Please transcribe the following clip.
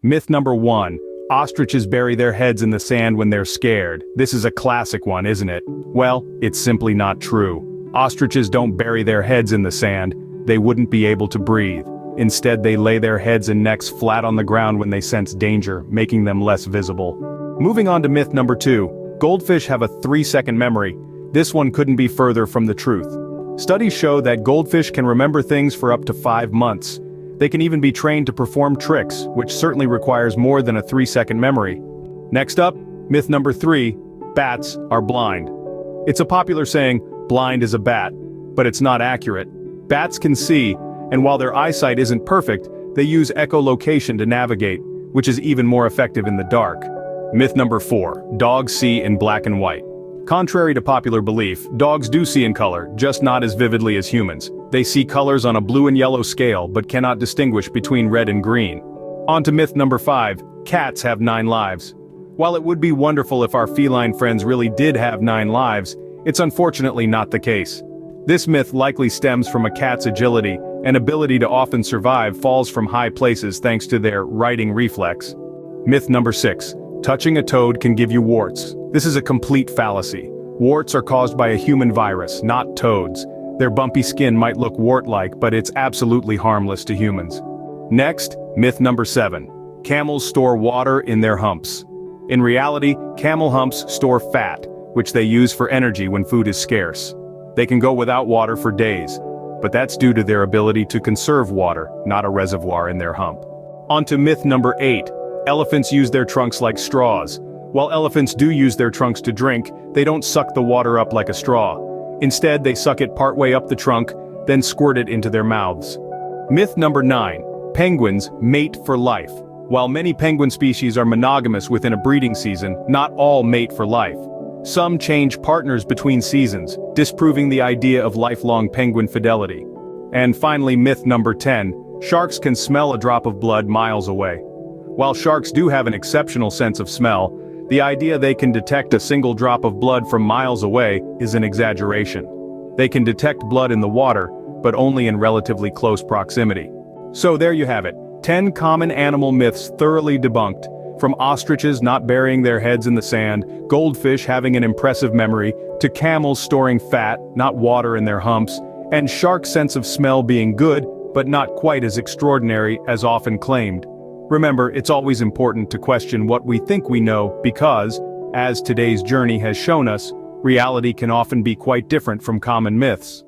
Myth number 1. Ostriches bury their heads in the sand when they're scared. This is a classic one, isn't it? Well, it's simply not true. Ostriches don't bury their heads in the sand. They wouldn't be able to breathe. Instead, they lay their heads and necks flat on the ground when they sense danger, making them less visible. Moving on to myth number 2. Goldfish have a 3-second memory. This one couldn't be further from the truth. Studies show that goldfish can remember things for up to 5 months. They can even be trained to perform tricks, which certainly requires more than a 3-second memory. Next up, myth number 3. Bats are blind. It's a popular saying, blind as a bat, but it's not accurate. Bats can see, and while their eyesight isn't perfect, they use echolocation to navigate, which is even more effective in the dark. Myth number 4. Dogs see in black and white. Contrary to popular belief, dogs do see in color, just not as vividly as humans. They see colors on a blue and yellow scale but cannot distinguish between red and green. On to myth number 5. Cats have 9 lives. While it would be wonderful if our feline friends really did have 9 lives, it's unfortunately not the case. This myth likely stems from a cat's agility and ability to often survive falls from high places thanks to their righting reflex. Myth number 6. Touching a toad can give you warts. This is a complete fallacy. Warts are caused by a human virus, not toads. Their bumpy skin might look wart-like, but it's absolutely harmless to humans. Next, myth number 7. Camels store water in their humps. In reality, camel humps store fat, which they use for energy when food is scarce. They can go without water for days, but that's due to their ability to conserve water, not a reservoir in their hump. On to myth number 8. Elephants use their trunks like straws. While elephants do use their trunks to drink, they don't suck the water up like a straw. Instead, they suck it partway up the trunk, then squirt it into their mouths. Myth number 9. Penguins mate for life. While many penguin species are monogamous within a breeding season, not all mate for life. Some change partners between seasons, disproving the idea of lifelong penguin fidelity. And finally, myth number 10. Sharks can smell a drop of blood miles away. While sharks do have an exceptional sense of smell, the idea they can detect a single drop of blood from miles away is an exaggeration. They can detect blood in the water, but only in relatively close proximity. So there you have it, 10 common animal myths thoroughly debunked, from ostriches not burying their heads in the sand, goldfish having an impressive memory, to camels storing fat, not water in their humps, and sharks' sense of smell being good, but not quite as extraordinary as often claimed. Remember, it's always important to question what we think we know because, as today's journey has shown us, reality can often be quite different from common myths.